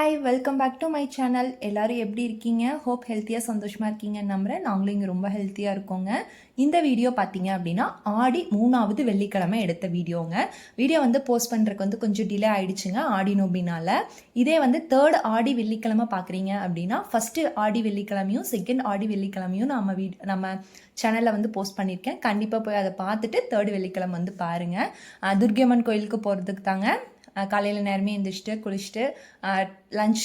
Hi, welcome back to my channel. எல்லோரும் எப்படி இருக்கீங்க? ஹோப் ஹெல்த்தியாக சந்தோஷமாக இருக்கீங்கன்னு நம்புகிறேன். நாங்களும் இங்கே ரொம்ப ஹெல்த்தியாக இருக்கோங்க. இந்த வீடியோ பார்த்தீங்க அப்படின்னா ஆடி 3வது வெள்ளிக்கிழமை எடுத்த வீடியோங்க. வீடியோ போஸ்ட் பண்ணுறதுக்கு கொஞ்சம் டிலே ஆகிடுச்சுங்க ஆடி நோம்பினால். இதே 3rd ஆடி வெள்ளிக்கிழமை பார்க்குறீங்க அப்படின்னா ஃபஸ்ட்டு ஆடி வெள்ளிக்கிழமையும் செகண்ட் ஆடி வெள்ளிக்கிழமையும் நம்ம சேனலில் போஸ்ட் பண்ணியிருக்கேன். கண்டிப்பாக போய் அதை பார்த்துட்டு 3rd வெள்ளிக்கிழமை பாருங்கள். துர்கியம்மன் கோயிலுக்கு போகிறதுக்கு தாங்க. காலையில் நேரமே எழுந்திரிச்சிட்டு குளிச்சுட்டு லன்ச்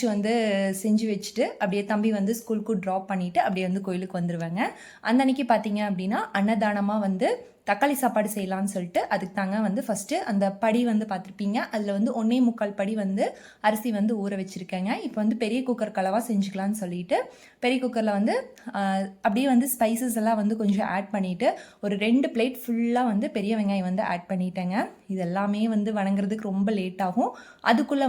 செஞ்சு வச்சுட்டு அப்படியே தம்பி ஸ்கூலுக்கு ட்ராப் பண்ணிவிட்டு அப்படியே கோயிலுக்கு வந்துடுவேங்க. அந்த அன்றைக்கி பார்த்தீங்க அப்படின்னா அன்னதானமாக தக்காளி சாப்பாடு செய்யலான்னு சொல்லிட்டு அதுக்கு தாங்க ஃபஸ்ட்டு அந்த படி பார்த்துருப்பீங்க. அதில் 1.25 படி அரிசி ஊற வச்சுருக்கேங்க. இப்போ பெரிய குக்கர் கலவாக செஞ்சுக்கலான்னு சொல்லிட்டு பெரிய குக்கரில் அப்படியே ஸ்பைசஸ் எல்லாம் கொஞ்சம் ஆட் பண்ணிவிட்டு ஒரு 2 பிளேட் ஃபுல்லாக பெரிய வெங்காயம் ஆட் பண்ணிட்டேங்க. இது எல்லாமே வணங்குறதுக்கு ரொம்ப லேட் ஆகும். அதுக்குள்ளே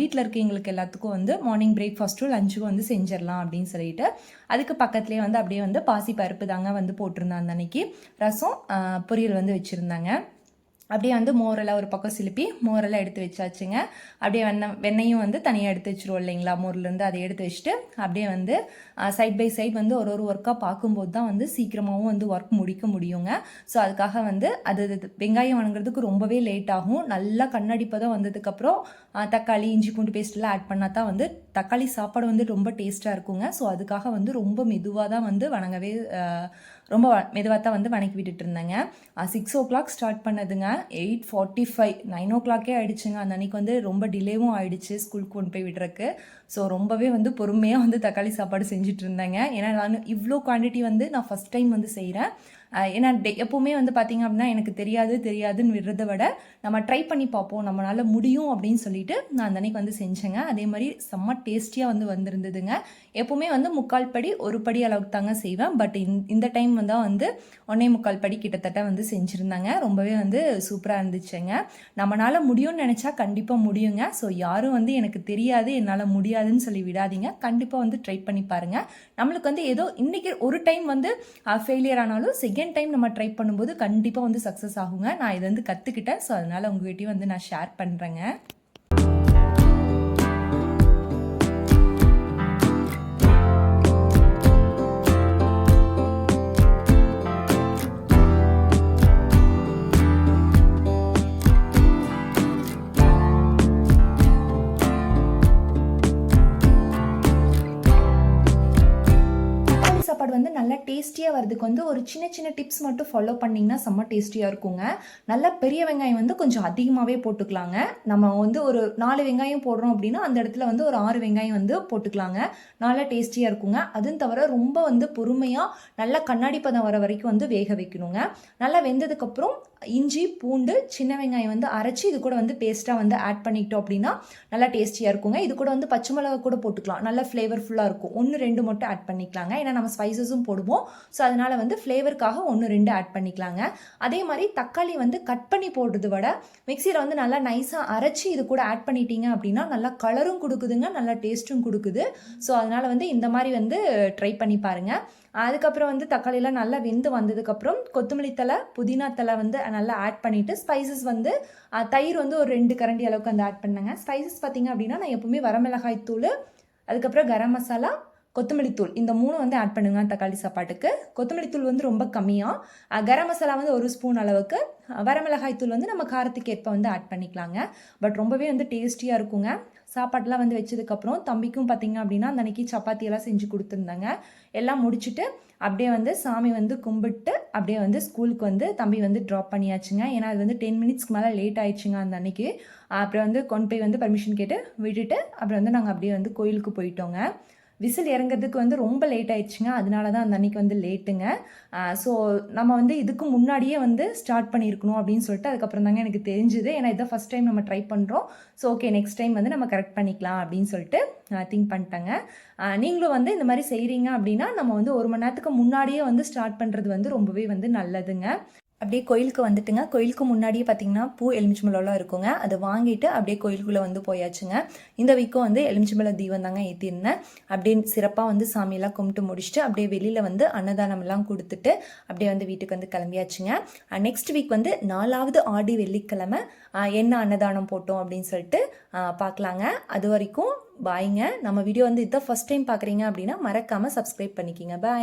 வீட்டில் இருக்கவங்களுக்கு எல்லாத்துக்கும் மார்னிங் பிரேக்ஃபாஸ்ட்டும் லஞ்சுக்கும் செஞ்சிடலாம் அப்படின்னு சொல்லிட்டு அதுக்கு பக்கத்துலேயே அப்படியே பாசி பருப்பு தாங்க போட்டிருந்தேன். அந்த அன்னைக்கு ரசம் பொரியல் வச்சுருந்தாங்க. அப்படியே மோரெல்லாம் ஒரு பக்கம் சிலுப்பி மோரெல்லாம் எடுத்து வச்சாச்சுங்க. அப்படியே வெண்ணையும் தனியாக எடுத்து வச்சுருவோம் இல்லைங்களா, மோர்லேருந்து அதை எடுத்து வச்சுட்டு அப்படியே சைட் பை சைட் ஒரு ஒர்க்காக பார்க்கும்போது தான் சீக்கிரமாகவும் ஒர்க் முடிக்க முடியுங்க. ஸோ அதுக்காக அது வெங்காயம் வணங்குறதுக்கு ரொம்பவே லேட் ஆகும். நல்லா கண்ணடிப்பதான் வந்ததுக்கப்புறம் தக்காளி இஞ்சி பூண்டு பேஸ்ட்லாம் ஆட் பண்ணால் தான் தக்காளி சாப்பாடு ரொம்ப டேஸ்ட்டாக இருக்குங்க. ஸோ அதுக்காக ரொம்ப மெதுவாக தான் வணங்கவே ரொம்ப மெதுவாக தான் வணக்கி விட்டுட்டு இருந்தேங்க. 6 o'clock ஸ்டார்ட் பண்ணதுங்க. 8:45 9 o'clock ஆகிடுச்சுங்க. அந்த அன்றைக்கி ரொம்ப டிலேவும் ஆகிடுச்சு ஸ்கூலுக்கு கொண்டு போய் விடுறக்கு. ஸோ ரொம்பவே பொறுமையாக தக்காளி சாப்பாடு செஞ்சுட்டு இருந்தேங்க. ஏன்னா நான் இவ்வளோ குவான்டிட்டி நான் ஃபஸ்ட் டைம் செய்கிறேன். ஏன்னா எப்போவுமே பார்த்தீங்க அப்படின்னா எனக்கு தெரியாதுன்னு விடுறத விட நம்ம ட்ரை பண்ணி பார்ப்போம், நம்மளால் முடியும் அப்படின்னு சொல்லிட்டு நான் அந்த அன்னைக்கு செஞ்சேங்க. அதே மாதிரி செம்ம டேஸ்டியாக வந்திருந்ததுங்க. எப்போவுமே 3/4 படி 1 படி அளவுக்கு தாங்க செய்வேன். பட் இந்த டைம் தான் 1.25 படி கிட்டத்தட்ட செஞ்சுருந்தாங்க. ரொம்பவே சூப்பராக இருந்துச்சுங்க. நம்மளால் முடியும்னு நினச்சா கண்டிப்பாக முடியுங்க. ஸோ யாரும் எனக்கு தெரியாது என்னால் முடியாதுன்னு சொல்லி விடாதீங்க. கண்டிப்பாக ட்ரை பண்ணி பாருங்கள். நம்மளுக்கு ஏதோ இன்றைக்கி ஒரு டைம் ஃபெயிலியர் ஆனாலும் செகண்ட் டைம் நம்ம ட்ரை பண்ணும்போது கண்டிப்பாக சக்ஸஸ் ஆகுங்க. நான் இதை கற்றுக்கிட்டேன். ஸோ அதனால் உங்கள்கிட்டயும் நான் ஷேர் பண்ணுறேங்க. சாப்பாடு நல்லா டேஸ்டியாக வரதுக்கு ஒரு சின்ன டிப்ஸ் மட்டும் ஃபாலோ பண்ணிங்கன்னா செம்ம டேஸ்டியாக இருக்குங்க. நல்லா பெரிய வெங்காயம் கொஞ்சம் அதிகமாகவே போட்டுக்கலாங்க. நம்ம ஒரு 4 வெங்காயம் போடுறோம் அப்படின்னா அந்த இடத்துல ஒரு 6 வெங்காயம் போட்டுக்கலாங்க. நல்லா டேஸ்டியாக இருக்குங்க. அதுவும் தவிர ரொம்ப பொறுமையாக நல்லா கண்ணாடி பதம் வர வரைக்கும் வேக வைக்கணுங்க. நல்லா வெந்ததுக்கப்புறம் இஞ்சி பூண்டு சின்ன வெங்காயம் அரைச்சி இது கூட பேஸ்ட்டாக ஆட் பண்ணிக்கிட்டோம் அப்படின்னா நல்லா டேஸ்டியாக இருக்குங்க. இது கூட பச்சை மிளகா கூட போட்டுக்கலாம். நல்லா ஃப்ளேவர்ஃபுல்லாக இருக்கும். 1-2 மட்டும் ஆட் பண்ணிக்கலாங்க. ஏன்னா நம்ம ஸ்பைசஸும் போடுவோம். ஸோ அதனால் ஃப்ளேவருக்காக 1-2 ஆட் பண்ணிக்கலாங்க. அதே மாதிரி தக்காளி கட் பண்ணி போடுறத விட மிக்சியில் நல்லா நைஸாக அரைச்சி இது கூட ஆட் பண்ணிட்டீங்க அப்படின்னா நல்லா கலரும் கொடுக்குதுங்க, நல்லா டேஸ்ட்டும் கொடுக்குது. ஸோ அதனால் இந்த மாதிரி ட்ரை பண்ணி பாருங்கள். அதுக்கப்புறம் தக்காளியெலாம் நல்லா வெந்து வந்ததுக்கப்புறம் கொத்தமல்லி தழை புதினா தழை நல்லா ஆட் பண்ணிவிட்டு ஸ்பைசஸ் தயிர் ஒரு 2 கரண்டி அளவுக்கு ஆட் பண்ணேங்க. ஸ்பைசஸ் பார்த்திங்க அப்படின்னா நான் எப்போவுமே வரமிளகாய் தூள், அதுக்கப்புறம் கரம் மசாலா, கொத்தமல்லி தூள் இந்த 3 ஆட் பண்ணுங்க தக்காளி சாப்பாட்டுக்கு. கொத்தமல்லி தூள் ரொம்ப கம்மியாக, கரம் மசாலா 1 ஸ்பூன் அளவுக்கு, வரமிளகாய் தூள் நம்ம காரத்துக்கு ஏற்ப ஆட் பண்ணிக்கலாங்க. பட் ரொம்பவே டேஸ்டியாக இருக்குங்க. சாப்பாட்டெலாம் வச்சதுக்கப்புறம் தம்பிக்கும் பார்த்திங்க அப்படின்னா அந்த அன்றைக்கி சப்பாத்தியெல்லாம் செஞ்சு கொடுத்துருந்தாங்க. எல்லாம் முடிச்சுட்டு அப்படியே சாமி கும்பிட்டு அப்படியே ஸ்கூலுக்கு தம்பி ட்ராப் பண்ணியாச்சுங்க. ஏன்னா அது 10 மினிட்ஸ்க்கு மேலே லேட் ஆயிடுச்சுங்க அந்த அன்றைக்கி. அப்புறம் கொண்டு போய் பர்மிஷன் கேட்டு விட்டுட்டு அப்புறம் நாங்கள் அப்படியே கோயிலுக்கு போயிட்டோங்க. விசில் இறங்கிறதுக்கு ரொம்ப லேட் ஆயிடுச்சுங்க. அதனால தான் அந்த அன்றைக்கி லேட்டுங்க. ஸோ நம்ம இதுக்கு முன்னாடியே ஸ்டார்ட் பண்ணியிருக்கணும் அப்படின்னு சொல்லிட்டு அதுக்கப்புறம் தாங்க எனக்கு தெரிஞ்சுது. ஏன்னா இதான் ஃபஸ்ட் டைம் நம்ம ட்ரை பண்ணுறோம். ஸோ ஓகே நெக்ஸ்ட் டைம் நம்ம கரெக்ட் பண்ணிக்கலாம் அப்படின்னு சொல்லிட்டு திங்க் பண்ணிட்டேங்க. நீங்களும் இந்த மாதிரி செய்கிறீங்க அப்படின்னா நம்ம 1 மணி நேரத்துக்கு முன்னாடியே ஸ்டார்ட் பண்ணுறது ரொம்பவே நல்லதுங்க. அப்படியே கோயிலுக்கு வந்துட்டுங்க. கோயிலுக்கு முன்னாடியே பார்த்தீங்கன்னா பூ எலுமிச்சம்பழம்லாம் இருக்குங்க. அதை வாங்கிட்டு அப்படியே கோயிலுக்குள்ளே வந்து போயாச்சுங்க. இந்த வீக்கும் வந்து எலுமிச்சம்பழ தீபம் தாங்க ஏற்றிருந்தேன். அப்படியே சிறப்பாக வந்து சாமியெல்லாம் கும்பிட்டு முடிச்சுட்டு அப்படியே வெளியில் வந்து அன்னதானம்லாம் கொடுத்துட்டு அப்படியே வந்து வீட்டுக்கு வந்து கிளம்பியாச்சுங்க. நெக்ஸ்ட் வீக் வந்து 4வது ஆடி வெள்ளிக்கிழமை என்ன அன்னதானம் போட்டோம் அப்படின்னு சொல்லிட்டு பார்க்கலாங்க. அது வரைக்கும் பாய்ங்க. நம்ம வீடியோ வந்து இதான் ஃபஸ்ட் டைம் பார்க்குறீங்க அப்படின்னா மறக்காமல் சப்ஸ்கிரைப் பண்ணிக்கிங்க. பாய்.